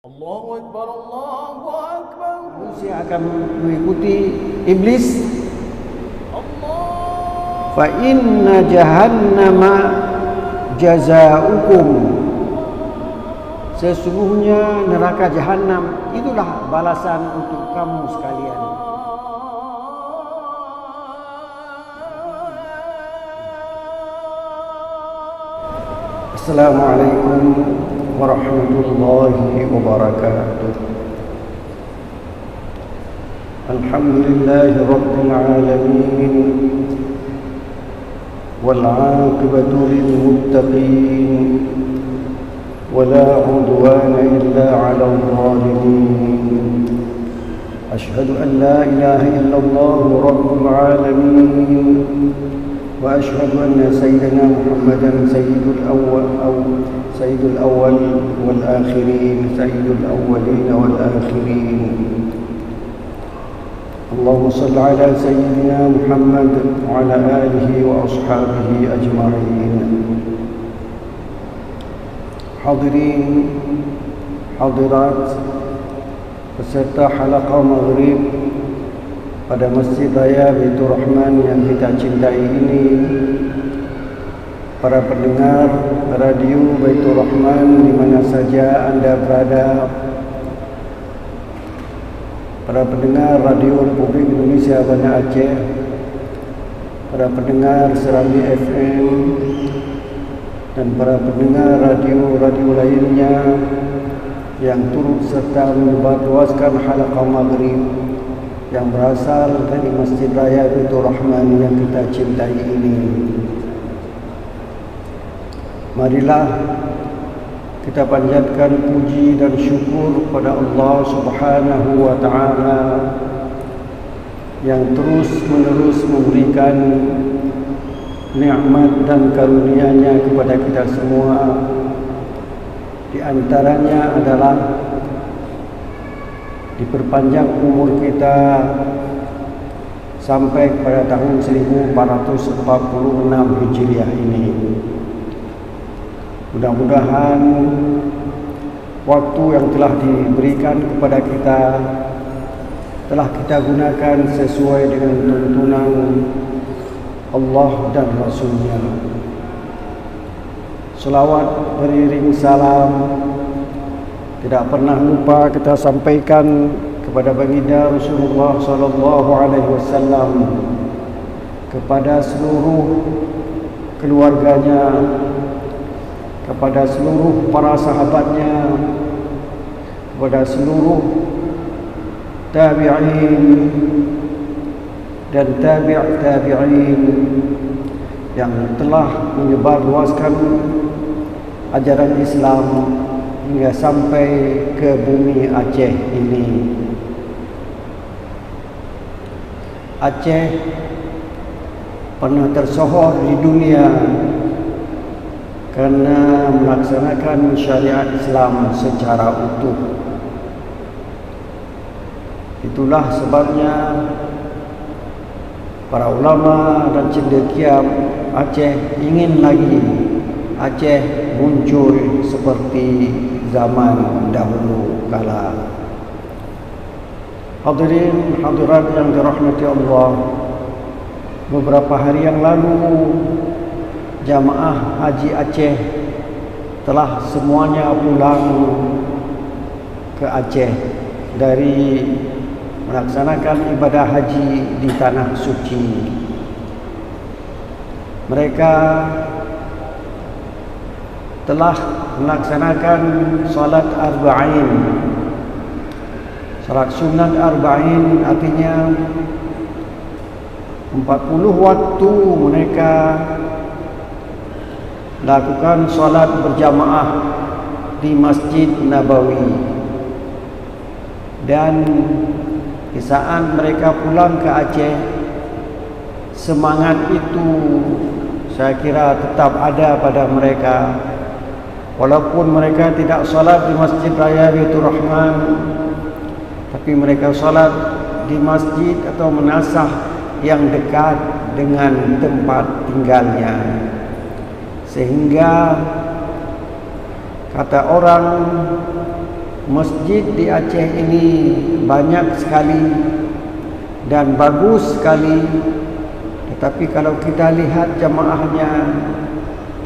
Allahu Akbar, Allahu Akbar. Manusia akan mengikuti iblis. Allah. Fa inna jahannama jazaukum. Sesungguhnya neraka jahanam itulah balasan untuk kamu sekalian. Assalamualaikum warahmatullahi wabarakatuh. Alhamdulillahi rabbil alamin. Wal 'aqibatu lil muttaqin. ولا عدوان إلا على الظالمين. أشهد أن لا إله إلا الله رب العالمين، وأشهد أن سيدنا محمدا سيد الأول والآخرين، سيد الأولين والآخرين. اللهم صل على سيدنا محمد وعلى آله وأصحابه أجمعين. Hadirin, hadirat, peserta halaqah maghrib pada Masjid Raya Baitur Rahman yang kita cintai ini, para pendengar radio Baitur Rahman di mana saja anda berada, para pendengar radio Republik Indonesia Banda Aceh, para pendengar Serambi FM, dan para pendengar radio-radio lainnya yang turut serta menyebarluaskan halaqah maghrib yang berasal dari Masjid Raya Baitur Rahman yang kita cintai ini. Marilah kita panjatkan puji dan syukur kepada Allah Subhanahu wa taala yang terus-menerus memberikan nikmat dan karunia-Nya kepada kita semua. Di antaranya adalah diperpanjang umur kita sampai kepada tahun 1446 Hijriah ini. Mudah-mudahan waktu yang telah diberikan kepada kita telah kita gunakan sesuai dengan tuntunan Allah dan Rasulnya. Selawat beriring salam tidak pernah lupa kita sampaikan kepada baginda Rasulullah sallallahu alaihi wasallam, kepada seluruh keluarganya, kepada seluruh para sahabatnya, kepada seluruh tabi'in dan tabi'in yang telah menyebarluaskan ajaran Islam hingga sampai ke bumi Aceh ini. Aceh pernah tersohor di dunia karena melaksanakan syariat Islam secara utuh. Itulah sebabnya para ulama dan cendekia Aceh ingin lagi Aceh muncul seperti zaman dahulu kala. Hadirin hadirat yang dirahmati Allah, beberapa hari yang lalu jamaah haji Aceh telah semuanya pulang ke Aceh dari melaksanakan ibadah haji di tanah suci. Mereka telah melaksanakan salat arba'in. Salat sunat arba'in artinya 40 waktu mereka lakukan salat berjamaah di Masjid Nabawi. Dan di saat mereka pulang ke Aceh, semangat itu saya kira tetap ada pada mereka. Walaupun mereka tidak salat di Masjid Raya Baitur Rahman, tapi mereka salat di masjid atau menasah yang dekat dengan tempat tinggalnya. Sehingga kata orang, masjid di Aceh ini banyak sekali dan bagus sekali, tetapi kalau kita lihat jamaahnya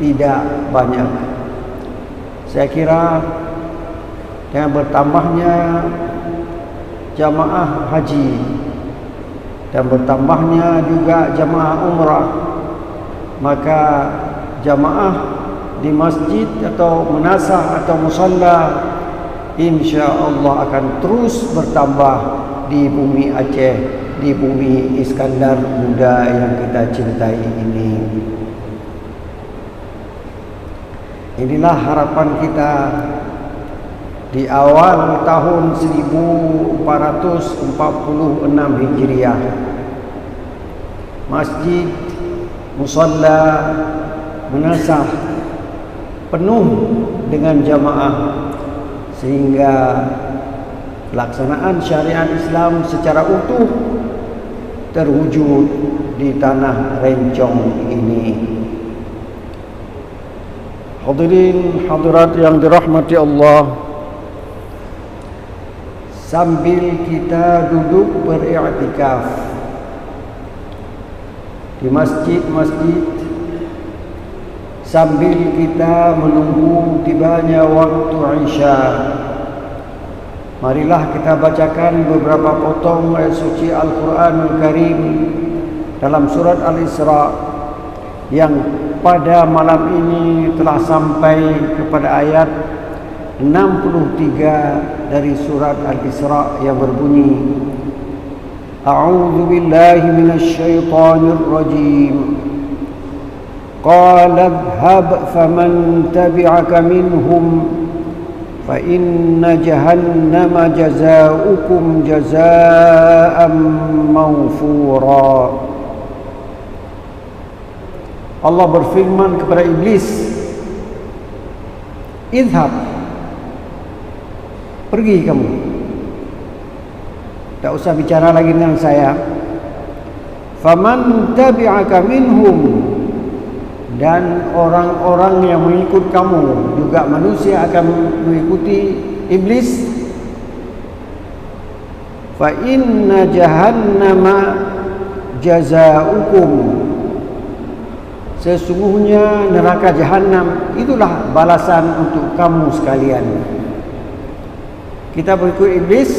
tidak banyak. Saya kira dengan bertambahnya jamaah haji dan bertambahnya juga jamaah umrah, maka jamaah di masjid atau menasah atau musalla insya-Allah akan terus bertambah di bumi Aceh, di bumi Iskandar Muda yang kita cintai ini. Inilah harapan kita di awal tahun 1446 Hijriah. Masjid, musalla, menasah penuh dengan jamaah, sehingga pelaksanaan syariat Islam secara utuh terwujud di tanah Rencong ini. Hadirin hadirat yang dirahmati Allah, sambil kita duduk beriktikaf di masjid-masjid, sambil kita menunggu tibanya waktu Isya, marilah kita bacakan beberapa potong ayat suci Al-Quranul Karim dalam surat Al-Isra yang pada malam ini telah sampai kepada ayat 63 dari surat Al-Isra yang berbunyi, A'udzu billahi minasy syaithanir rajim. Qala idhhab faman tabi'aka minhum fa inna jahannama jazaa'ukum jazaa'an mawfura. Allah berfirman kepada iblis, idhhab, pergi kamu, tak usah bicara lagi dengan saya. Faman tabi'aka minhum, dan orang-orang yang mengikut kamu juga manusia akan mengikuti iblis. Fa inna jahannama jazaa'ukum, sesungguhnya neraka jahanam itulah balasan untuk kamu sekalian. Kita berikut iblis,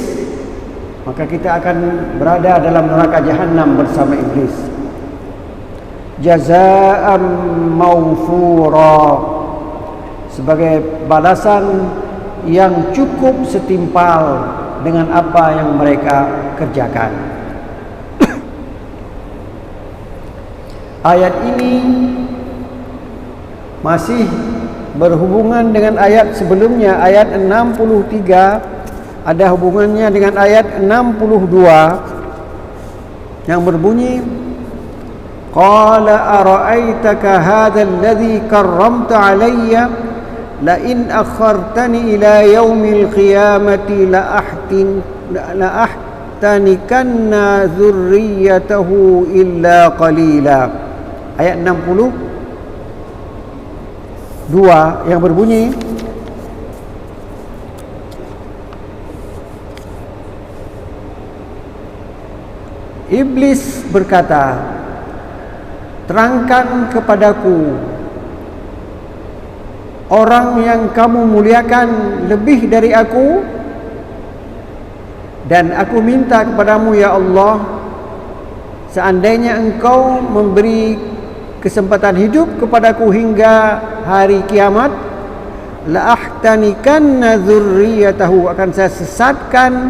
maka kita akan berada dalam neraka jahanam bersama iblis. Jazaa'an mawfura, sebagai balasan yang cukup setimpal dengan apa yang mereka kerjakan. Ayat ini masih berhubungan dengan ayat sebelumnya, ayat 63, ada hubungannya dengan ayat 62 yang berbunyi, Qala ara'aitaka hadha alladhi karramta alayya la in akhartani ila yaumil qiyamati la ahtanikanna dzurriyyatahu illa qalila. Ayat 62 yang berbunyi, Iblis berkata, terangkan kepadaku orang yang kamu muliakan lebih dari aku, dan aku minta kepadamu ya Allah, seandainya engkau memberi kesempatan hidup kepadaku hingga hari kiamat, la ahtanikanna dzurriyyatahu, akan saya sesatkan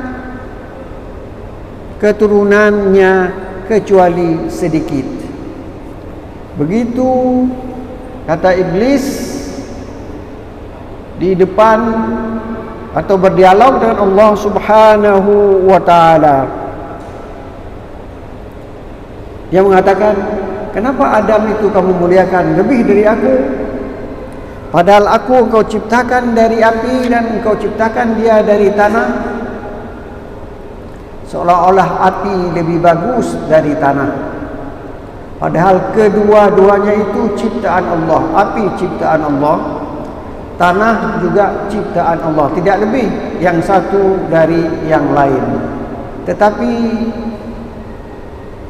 keturunannya kecuali sedikit. Begitu kata iblis di depan atau berdialog dengan Allah Subhanahu wa taala. Dia mengatakan, kenapa Adam itu kamu muliakan lebih dari aku? Padahal aku engkau ciptakan dari api dan engkau ciptakan dia dari tanah. Seolah-olah api lebih bagus dari tanah. Padahal kedua-duanya itu ciptaan Allah. Api ciptaan Allah tanah juga ciptaan Allah, tidak lebih yang satu dari yang lain. Tetapi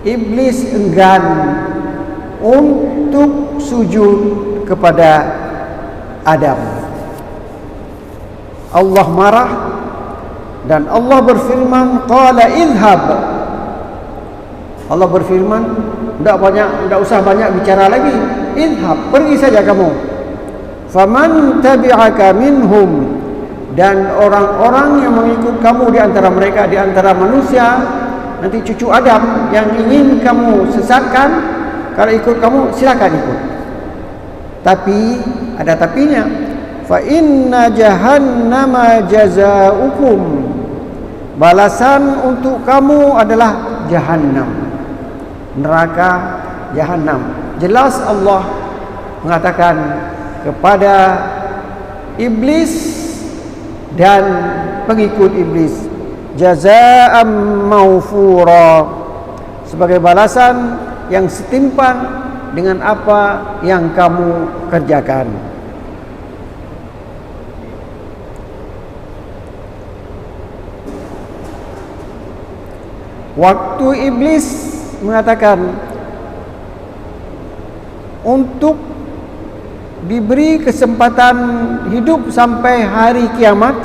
iblis enggan untuk sujud kepada Adam. Allah marah dan Allah berfirman, qala idhhab. Allah berfirman, tidak usah banyak bicara lagi. Idhhab, pergi saja kamu. Faman tabi'aka minhum, dan orang-orang yang mengikut kamu di antara mereka, di antara manusia, nanti cucu Adam yang ingin kamu sesatkan, kalau ikut kamu silakan ikut. Tapi ada tapinya. Fa inna jahannama jazaa'ukum, balasan untuk kamu adalah jahannam, neraka jahannam. Jelas Allah mengatakan kepada iblis dan pengikut iblis, jazaa'an maufura, sebagai balasan yang setimpal dengan apa yang kamu kerjakan. Waktu iblis mengatakan untuk diberi kesempatan hidup sampai hari kiamat,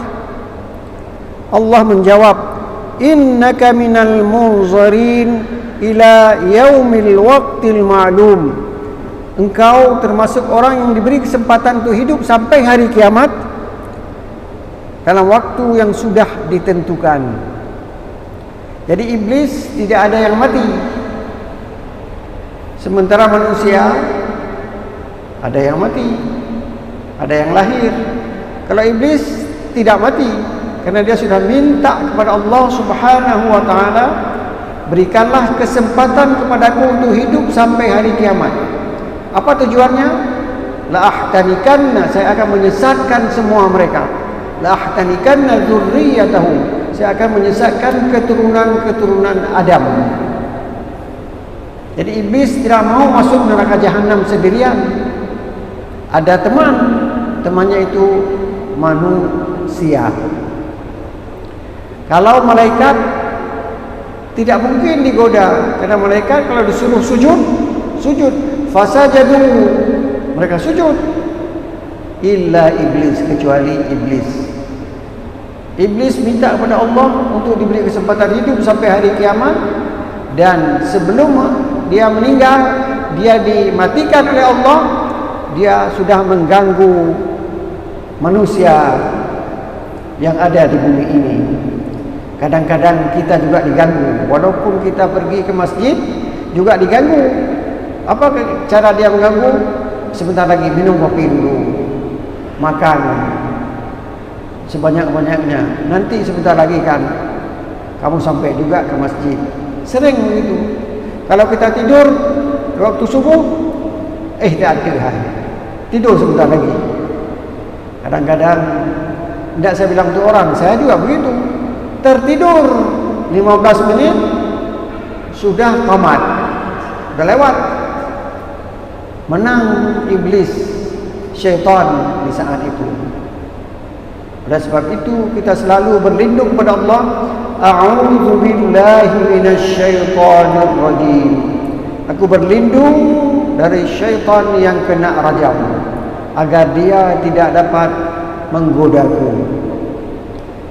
Allah menjawab, innaka minal munzarin ila yaumil waqtil ma'lum. Engkau termasuk orang yang diberi kesempatan untuk hidup sampai hari kiamat dalam waktu yang sudah ditentukan. Jadi iblis tidak ada yang mati, sementara manusia ada yang mati, ada yang lahir. Kalau iblis tidak mati, karena dia sudah minta kepada Allah Subhanahu wa ta'ala, berikanlah kesempatan kepadaku untuk hidup sampai hari kiamat. Apa tujuannya? La'ahtanikanna, saya akan menyesatkan semua mereka. La'ahtanikanna dzurriyyatahum, saya akan menyesatkan keturunan-keturunan Adam. Jadi iblis tidak mau masuk neraka jahanam sendirian. Ada teman, temannya itu manusia. Kalau malaikat tidak mungkin digoda, karena malaikat kalau disuruh sujud, sujud. Fasajadu, mereka sujud. Illa iblis, kecuali iblis. Iblis minta kepada Allah untuk diberi kesempatan hidup sampai hari kiamat, dan sebelum dia meninggal, dia dimatikan oleh Allah. Dia sudah mengganggu manusia yang ada di bumi ini. Kadang-kadang kita juga diganggu, walaupun kita pergi ke masjid juga diganggu. Apa cara dia mengganggu? Sebentar lagi minum kopi dulu, makan sebanyak-banyaknya, nanti sebentar lagi kan kamu sampai juga ke masjid. Sering begitu. Kalau kita tidur waktu subuh, tidak ada, tidur sebentar lagi. Kadang-kadang tidak saya bilang untuk orang, saya juga begitu. Tertidur 15 menit sudah tamat, sudah lewat. Menang iblis, syaitan di saat itu. Oleh sebab itu kita selalu berlindung kepada Allah. A'udzu billahi minasyaitonir rajim. Aku berlindung dari syaitan yang kena rajam, agar dia tidak dapat menggodaku.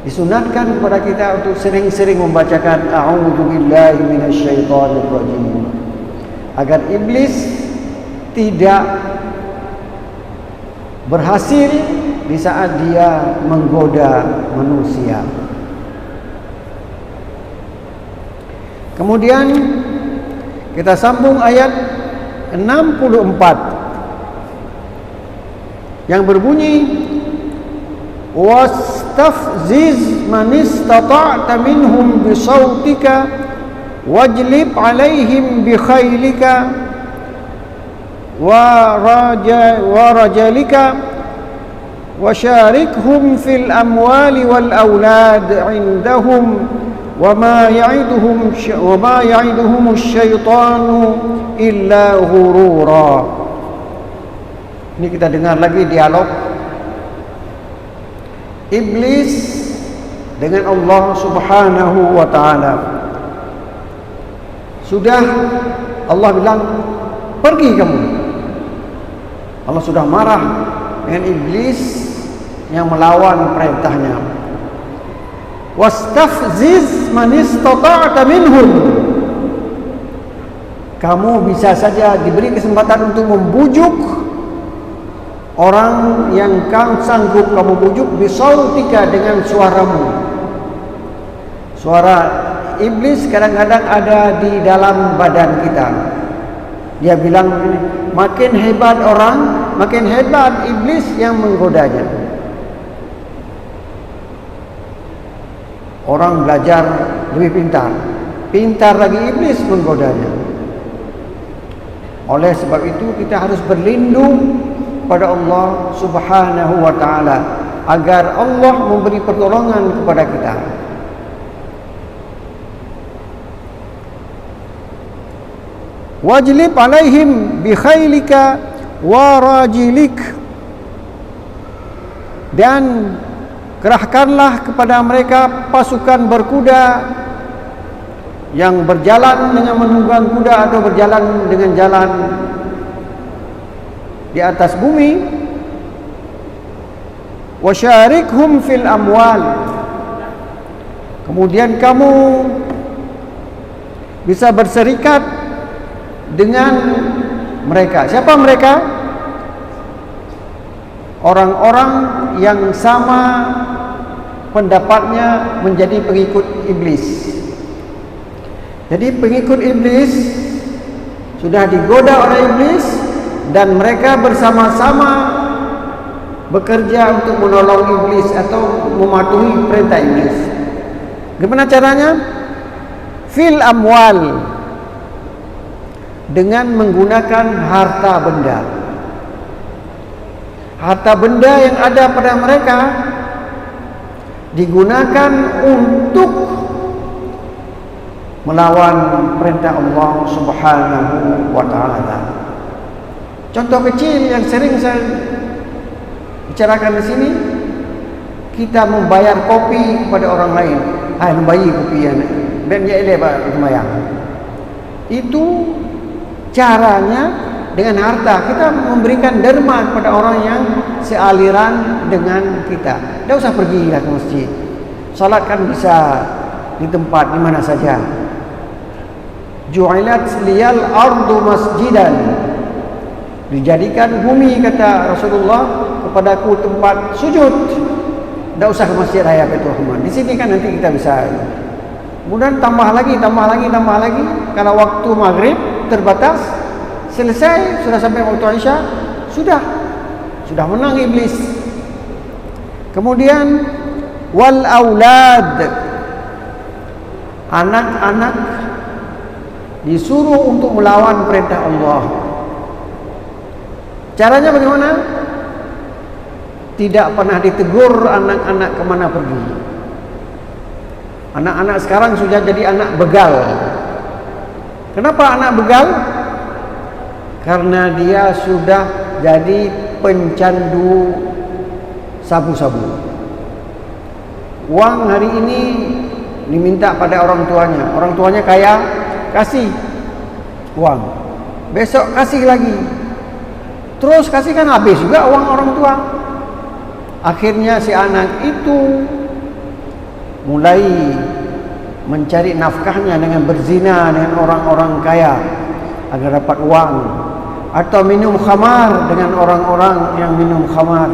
Disunatkan kepada kita untuk sering-sering membacakan a'udzu billahi minasyaitonir rajim, agar iblis tidak berhasil di saat dia menggoda manusia. Kemudian kita sambung ayat 64 yang berbunyi, wastafziz man istata'ta minhum bisautika wajlib alaihim bikhailika wa rajalika wasyarikhum fil amwali wal aulad indahum wama ya'iduhum asyaitanu illa ghurura. Ini kita dengar lagi dialog iblis dengan Allah Subhanahu wa taala. Sudah Allah bilang, pergi kamu. Allah sudah marah dengan iblis yang melawan perintahnya. Wastafziz man istata'ta minhum. Kamu bisa saja diberi kesempatan untuk membujuk orang yang kau sanggup kamu bujuk bisautika, dengan suaramu. Suara iblis kadang-kadang ada di dalam badan kita. Dia bilang begini, makin hebat orang, makin hebat iblis yang menggodanya. Orang belajar lebih pintar, pintar lagi iblis menggodanya. Oleh sebab itu kita harus berlindung pada Allah Subhanahu wa taala agar Allah memberi pertolongan kepada kita. Wajlib alaihim bi khailika wa rajilik, dan kerahkanlah kepada mereka pasukan berkuda yang berjalan dengan menunggang kuda atau berjalan dengan jalan di atas bumi. Wasyarikhum fil amwal, kemudian kamu bisa berserikat dengan mereka. Siapa mereka? Orang-orang yang sama pendapatnya menjadi pengikut iblis. Jadi pengikut iblis sudah digoda oleh iblis dan mereka bersama-sama bekerja untuk menolong iblis atau mematuhi perintah iblis. Gimana caranya? Fil amwal, dengan menggunakan harta benda. Harta benda yang ada pada mereka digunakan untuk melawan perintah Allah Subhanahu wa taala. Contoh kecil yang sering saya bicarakan di sini, kita membayar kopi kepada orang lain. Hai, membayar kopi ya. Ben ya ile Pak semayang. Itu caranya dengan harta. Kita memberikan derma kepada orang yang sealiran dengan kita. Tidak usah pergi ke masjid. Salat kan bisa di tempat di mana saja. Ju'ilat liyal ardu masjidan, dijadikan bumi, kata Rasulullah, kepadaku tempat sujud. Tidak usah ke Masjid Raya Baitur Rahman. Di sini kan nanti kita bisa. Kemudian tambah lagi. Kalau waktu maghrib terbatas, selesai, sudah sampai waktu Isya, sudah menang iblis. Kemudian wal aulad, anak-anak disuruh untuk melawan perintah Allah. Caranya bagaimana? Tidak pernah ditegur anak-anak kemana pergi. Anak-anak sekarang sudah jadi anak begal. Kenapa anak begal? Karena dia sudah jadi pencandu sabu-sabu. Uang hari ini diminta pada orang tuanya. Orang tuanya kaya, kasih uang. Besok kasih lagi. Terus kasih, kan habis juga uang orang tua. Akhirnya si anak itu mulai mencari nafkahnya dengan berzina dengan orang-orang kaya agar dapat uang, atau minum khamar dengan orang-orang yang minum khamar.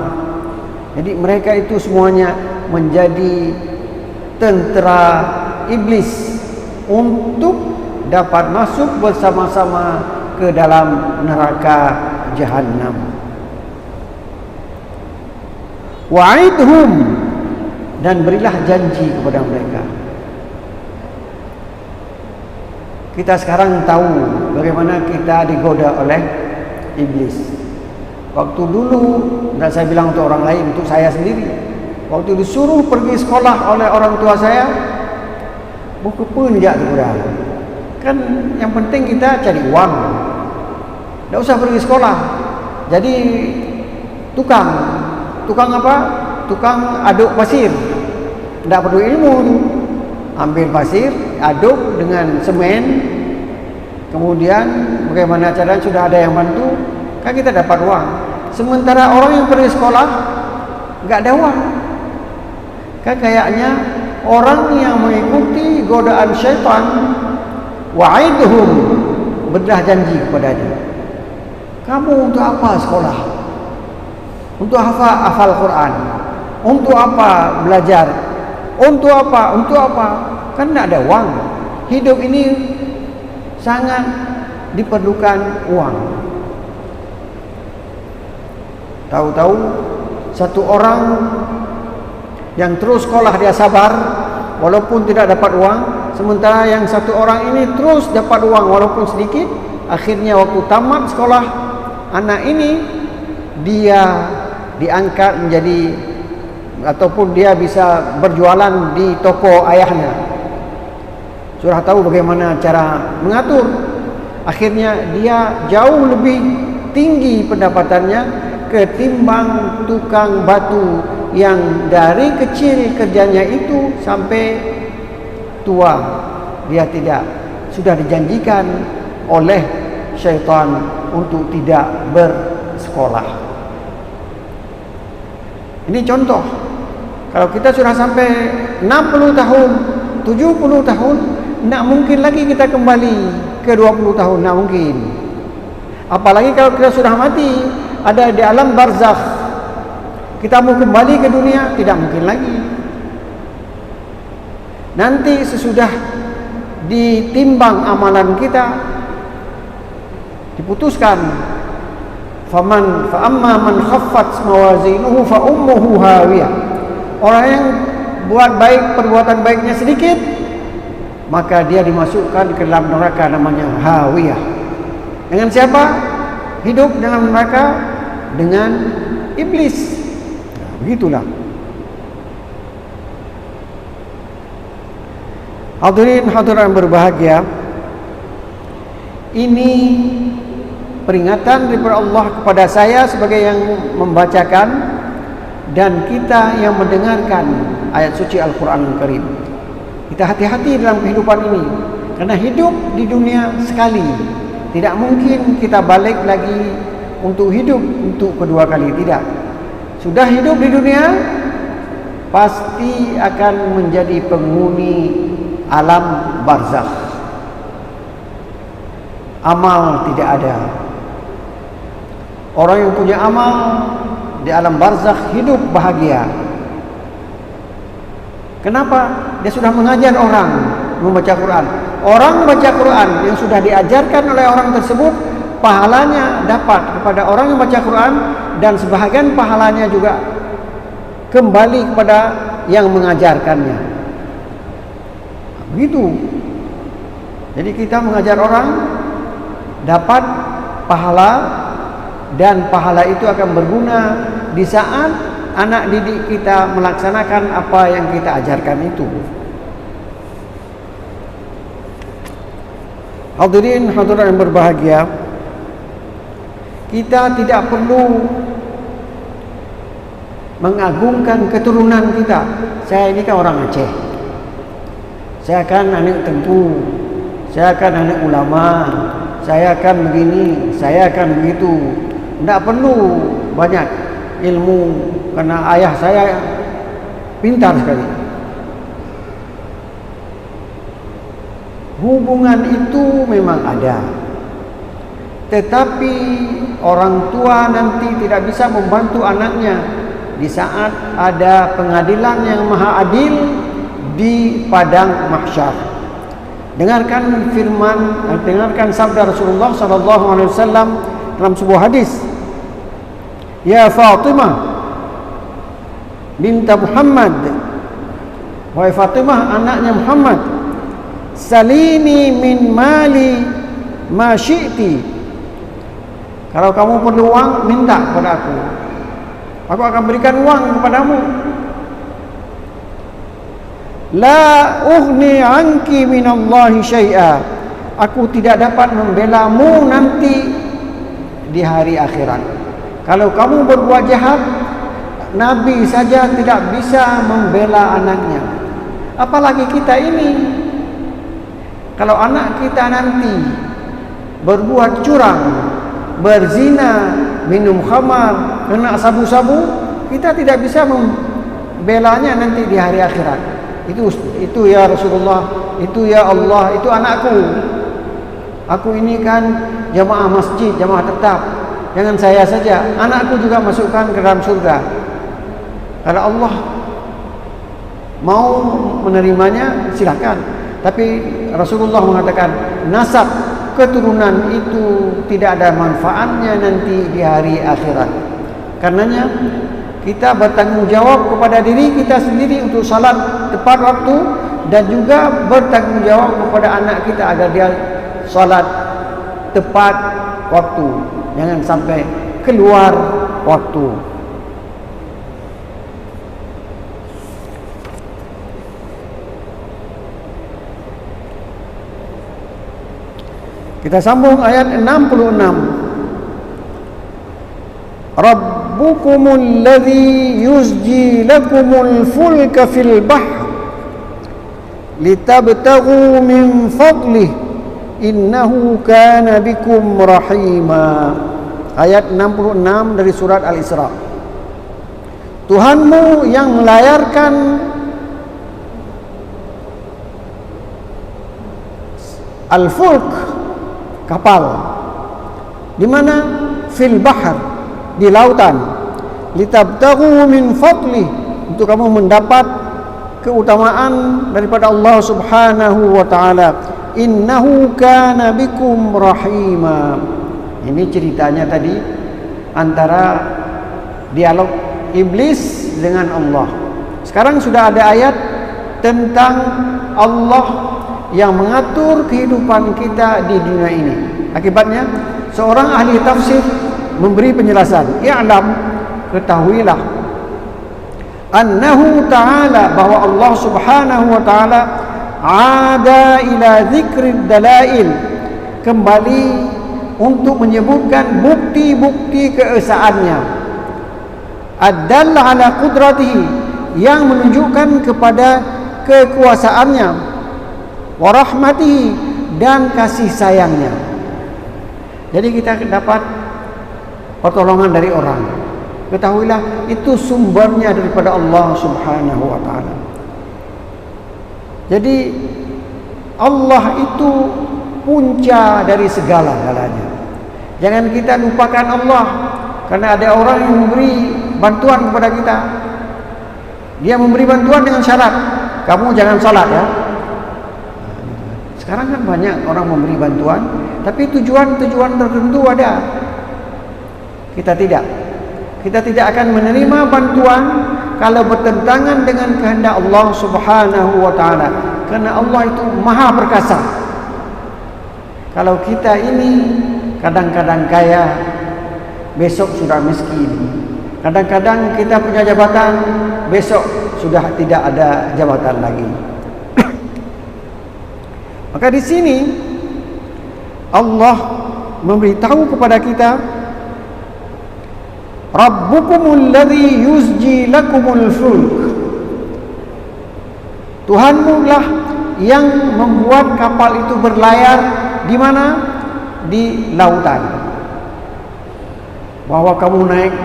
Jadi mereka itu semuanya menjadi tentera iblis untuk dapat masuk bersama-sama ke dalam neraka Jahannam. Wa'idhum, dan berilah janji kepada mereka. Kita sekarang tahu bagaimana kita digoda oleh iblis. Waktu dulu, dan saya bilang untuk orang lain, untuk saya sendiri, waktu disuruh pergi sekolah oleh orang tua saya, buku pun tidak tergoda. Kan yang penting kita cari uang, tidak usah pergi sekolah. Jadi tukang apa? tukang aduk pasir. Tak perlu ilmu tu. Ambil pasir, aduk dengan semen. Kemudian bagaimana caranya, sudah ada yang bantu, kan kita dapat uang. Sementara orang yang pergi sekolah enggak ada uang. Kan kayaknya orang yang mengikuti godaan syaitan, wa'idhum, berdah janji kepadanya. Kamu untuk apa sekolah? Untuk hafal Quran? Untuk apa belajar? Untuk apa? Untuk apa? Kan tidak ada uang. Hidup ini sangat diperlukan uang. Tahu-tahu satu orang yang terus sekolah dia sabar walaupun tidak dapat uang, sementara yang satu orang ini terus dapat uang walaupun sedikit. Akhirnya waktu tamat sekolah, anak ini dia diangkat menjadi, ataupun dia bisa berjualan di toko ayahnya. Sudah tahu bagaimana cara mengatur. Akhirnya dia jauh lebih tinggi pendapatannya ketimbang tukang batu yang dari kecil kerjanya itu sampai tua. Dia tidak, sudah dijanjikan oleh syaitan untuk tidak bersekolah. Ini contoh. Kalau kita sudah sampai 60 tahun, 70 tahun, tidak mungkin lagi kita kembali ke 20 tahun, tidak mungkin. Apalagi kalau kita sudah mati, ada di alam barzakh, kita mau kembali ke dunia, tidak mungkin lagi. Nanti sesudah ditimbang amalan kita, diputuskan, fa amma man khaffat mawazinuhu fa ummuhu hawiyah. Orang yang buat baik, perbuatan baiknya sedikit, maka dia dimasukkan ke dalam neraka namanya hawiyah. Dengan siapa hidup dalam neraka? Dengan iblis. Begitulah. Hadirin hadirat yang berbahagia, ini peringatan daripada Allah kepada saya sebagai yang membacakan dan kita yang mendengarkan ayat suci Al-Quran Al-Karim. Kita hati-hati dalam kehidupan ini, karena hidup di dunia sekali, tidak mungkin kita balik lagi untuk hidup untuk kedua kali. Tidak. Sudah hidup di dunia, pasti akan menjadi penghuni alam barzakh. Amal tidak ada. Orang yang punya amal di alam barzakh hidup bahagia. Kenapa? Dia sudah mengajar orang membaca Quran. Orang membaca Quran yang sudah diajarkan oleh orang tersebut, pahalanya dapat kepada orang yang baca Quran, dan sebahagian pahalanya juga kembali kepada yang mengajarkannya. Begitu. Jadi kita mengajar orang dapat pahala, dan pahala itu akan berguna di saat anak didik kita melaksanakan apa yang kita ajarkan itu. Hadirin hadirat yang berbahagia, kita tidak perlu mengagungkan keturunan kita. Saya ini kan orang Aceh, saya kan anak Tengku, saya kan anak ulama, saya kan begini, saya kan begitu. Tidak perlu banyak ilmu, karena ayah saya pintar sekali. Hubungan itu memang ada, tetapi orang tua nanti tidak bisa membantu anaknya di saat ada pengadilan yang maha adil di padang mahsyar. Dengarkan firman, dengarkan sabda Rasulullah SAW dalam sebuah hadis. Ya Fatimah binta Muhammad, wahai Fatimah anaknya Muhammad, salini min mali ma syi'ti. Kalau kamu perlu uang, minta kepada aku akan berikan uang kepadamu. La ughni anki minallahi syai'a. Aku tidak dapat membelamu nanti di hari akhirat. Kalau kamu berbuat jahat, Nabi saja tidak bisa membela anaknya, apalagi kita ini. Kalau anak kita nanti berbuat curang, berzina, minum khamar, kena sabu-sabu, kita tidak bisa membelanya nanti di hari akhirat. Itu ya Rasulullah, itu ya Allah, itu anakku. Aku ini kan jamaah masjid, jamaah tetap. Jangan saya saja, anakku juga masukkan ke dalam surga. Kalau Allah mau menerimanya, silakan. Tapi Rasulullah mengatakan nasab keturunan itu tidak ada manfaatnya nanti di hari akhirat. Karenanya kita bertanggung jawab kepada diri kita sendiri untuk salat tepat waktu, dan juga bertanggung jawab kepada anak kita agar dia salat tepat waktu. Jangan sampai keluar waktu. Kita sambung ayat 66. Rabbukumul ladzi yusji lakumul fulka fil bahr litabtaghu min fadlih innahu kana bikum rahima. Ayat 66 dari surat Al-Isra. Tuhanmu yang melayarkan al-fulk, kapal, di mana fil bahr, di lautan, litabtaghu min fadli, untuk kamu mendapat keutamaan daripada Allah Subhanahu wa taala. Innahu kana bikum rahima. Ini ceritanya tadi antara dialog iblis dengan Allah. Sekarang sudah ada ayat tentang Allah yang mengatur kehidupan kita di dunia ini. Akibatnya seorang ahli tafsir memberi penjelasan, i'lam, ketahuilah, annahu ta'ala, bahwa Allah Subhanahu wa ta'ala ada ila dzikrid dalail, kembali untuk menyebutkan bukti-bukti keesaannya, ad-dalla ala qudratihi, yang menunjukkan kepada kekuasaannya, wa rahmatihi, dan kasih sayangnya. Jadi kita dapat pertolongan dari orang. Ketahuilah itu sumbernya daripada Allah Subhanahu wa taala. Jadi Allah itu punca dari segala-galanya. Jangan kita lupakan Allah, karena ada orang yang memberi bantuan kepada kita. Dia memberi bantuan dengan syarat, kamu jangan salat ya. Sekarang kan banyak orang memberi bantuan, tapi tujuan-tujuan tertentu ada. Kita tidak. Kita tidak akan menerima bantuan kalau bertentangan dengan kehendak Allah Subhanahu wa taala, karena Allah itu Maha Perkasa. Kalau kita ini kadang-kadang kaya, besok sudah miskin. Kadang-kadang kita punya jabatan, besok sudah tidak ada jabatan lagi. Maka di sini Allah memberitahu kepada kita, Rabbukumul ladzi yusji lakumul fulk. Tuhanmu lah yang membuat kapal itu berlayar di mana? Di lautan. Bahwa kamu naik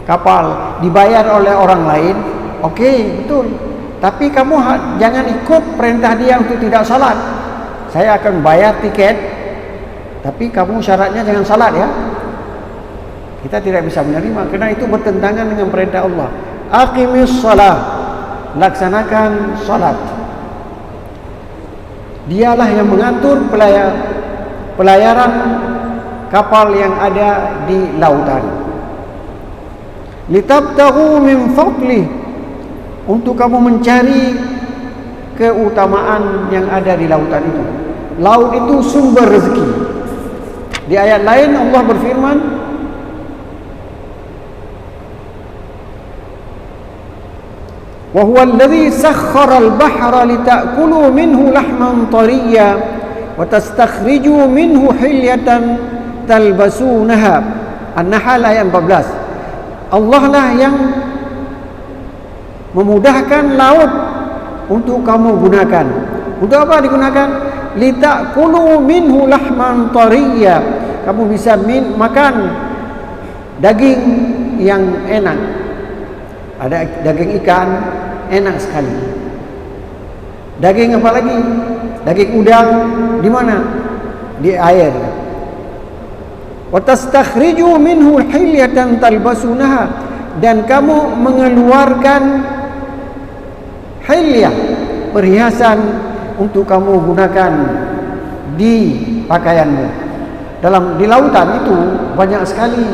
kapal dibayar oleh orang lain, oke, betul. Tapi kamu jangan ikut perintah dia untuk tidak salat. Saya akan bayar tiket, tapi kamu syaratnya jangan salat ya. Kita tidak bisa menerima, karena itu bertentangan dengan perintah Allah. Aqimis shalah, laksanakan salat. Dialah yang mengatur pelayaran kapal yang ada di lautan. Litabtaghu min fadlih, untuk kamu mencari keutamaan yang ada di lautan itu. Laut itu sumber rezeki. Di ayat lain Allah berfirman, wa huwa alladhi sakhkhara al-bahra litakulu minhu lahman tariyya wa tastakhriju minhu hilyatan talbasunaha. An-Nahl ayat 14. Allah lah yang memudahkan laut untuk kamu gunakan. Untuk apa digunakan? Litakulu minhu lahman tariya. Kamu bisa makan daging yang enak. Ada daging ikan enak sekali. Daging apa lagi? Daging udang di mana? Di air. Wa tastakhriju minhu hilyatan talbasunaha, dan kamu mengeluarkan hilyah, perhiasan untuk kamu gunakan di pakaianmu. Di lautan itu banyak sekali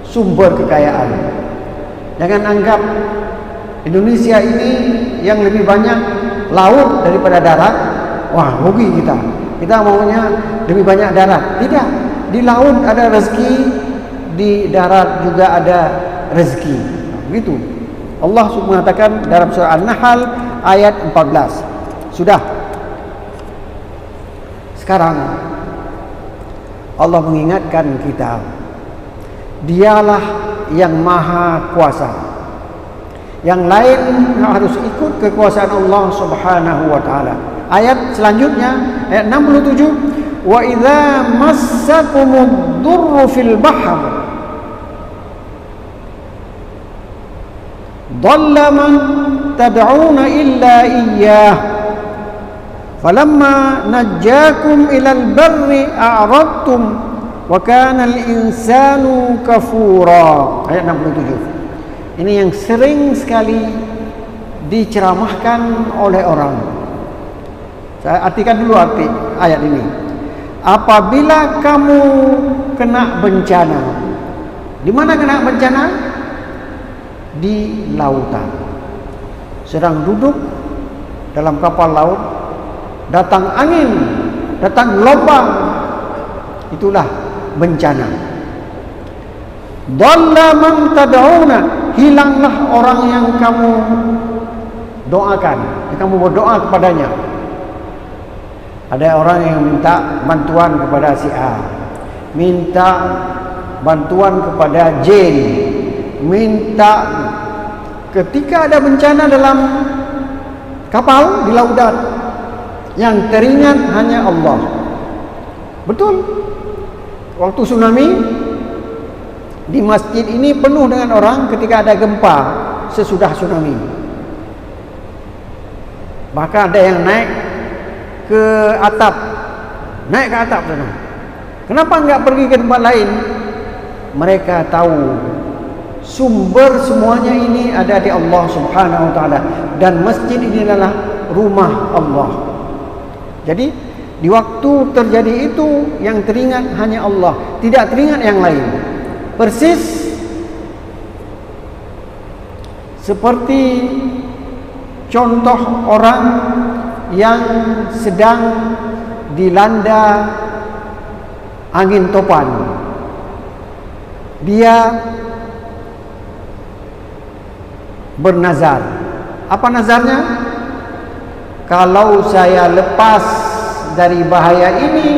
sumber kekayaan. Jangan anggap Indonesia ini yang lebih banyak laut daripada darat, wah rugi kita. Kita maunya lebih banyak darat. Tidak, di laut ada rezeki, di darat juga ada rezeki. Begitu. Allah mengatakan dalam surah An-Nahl ayat 14. Sudah. Sekarang Allah mengingatkan kita, Dialah yang maha kuasa. Yang lain harus ikut kekuasaan Allah Subhanahu wa taala. Ayat selanjutnya, ayat 67, wa idza massakumud durru fil bahr dhalla man tad'una illa iyyah falamma najjakum ilal barri a'radtum wa kana al-insanu kafura. Ayat 67. Ini yang sering sekali diceramahkan oleh orang. Saya artikan dulu arti ayat ini. Apabila kamu kena bencana, di mana kena bencana? Di lautan. Sedang duduk dalam kapal laut, datang angin, datang gelombang, itulah bencana. Dhalla man tad'una, hilanglah orang yang kamu doakan, yang kamu berdoa kepadanya. Ada orang yang minta bantuan kepada si A, minta bantuan kepada Jin, minta ketika ada bencana dalam kapal di lautan, yang teringat hanya Allah. Betul. Waktu tsunami di masjid ini penuh dengan orang ketika ada gempa sesudah tsunami. Bahkan ada yang naik ke atap sana. Kenapa enggak pergi ke tempat lain? Mereka tahu sumber semuanya ini ada di Allah Subhanahu wa taala, dan masjid ini adalah rumah Allah. Jadi di waktu terjadi itu yang teringat hanya Allah, tidak teringat yang lain. Persis seperti contoh orang yang sedang dilanda angin topan. Dia bernazar. Apa nazarnya? Kalau saya lepas dari bahaya ini,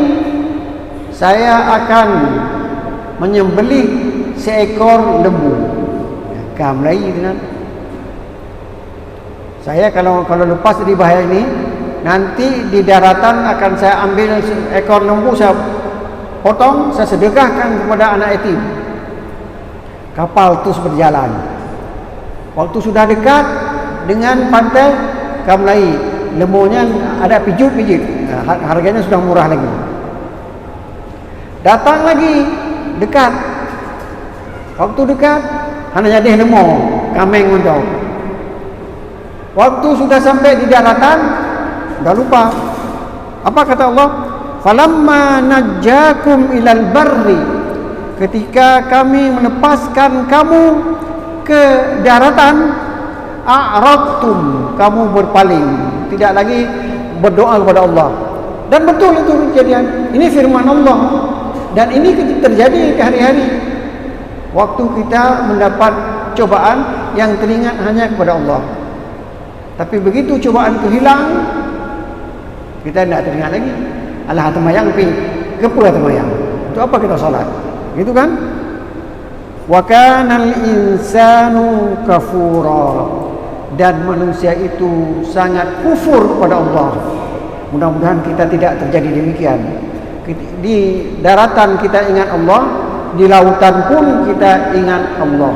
saya akan menyembelih seekor lembu. Kamlai dengan saya kalau lepas dari bahaya ini, nanti di daratan akan saya ambil ekor lembu, saya potong, saya sedekahkan kepada anak yatim. Kapal terus berjalan. Waktu sudah dekat dengan pantai Kamlai, lembunya ada pijit-pijit. Harganya sudah murah lagi. Datang lagi dekat. Waktu dekat hanya jadi nemo kameng untuk. Waktu sudah sampai di daratan, dah lupa. Apa kata Allah? Falamma najjakum ilal barri, ketika kami melepaskan kamu ke daratan, a'radtum, kamu berpaling, tidak lagi berdoa kepada Allah. Dan betul itu kejadian. Ini firman Allah, dan ini terjadi hari-hari. Waktu kita mendapat cobaan, yang teringat hanya kepada Allah. Tapi begitu cobaan itu hilang, kita tidak teringat lagi. Alah temayang pi, kepulah temayang. Itu apa kita salat? Gitu kan? Wa kanal insanu kafura, dan manusia itu sangat kufur kepada Allah. Mudah-mudahan kita tidak terjadi demikian. Di daratan kita ingat Allah, di lautan pun kita ingat Allah.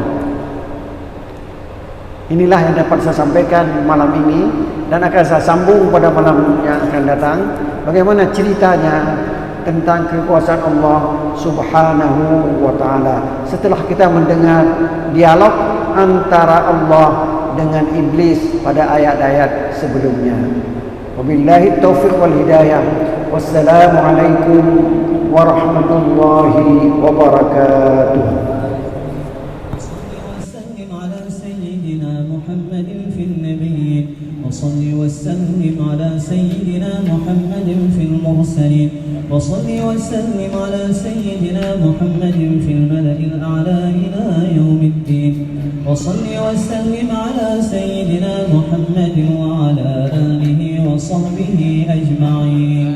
Inilah yang dapat saya sampaikan malam ini, dan akan saya sambung pada malam yang akan datang. Bagaimana ceritanya tentang kekuasaan Allah Subhanahu wa ta'ala setelah kita mendengar dialog antara Allah dengan iblis pada ayat-ayat sebelumnya. Wabillahi taufiq wal hidayah. Wassalamualaikum warahmatullahi wabarakatuh. وصل وسلم على سيدنا محمد في المرسلين وصل وسلم على سيدنا محمد في الملأ الأعلى إلى يوم الدين وصل وسلم على سيدنا محمد وعلى آله وصحبه أجمعين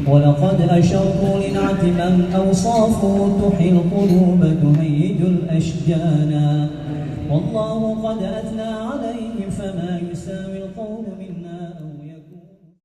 ولقد أشروا لنعت من أوصافه تحيي القلوب تهيج الأشجانا والله قد أثنى عليه فما يساوي القول منا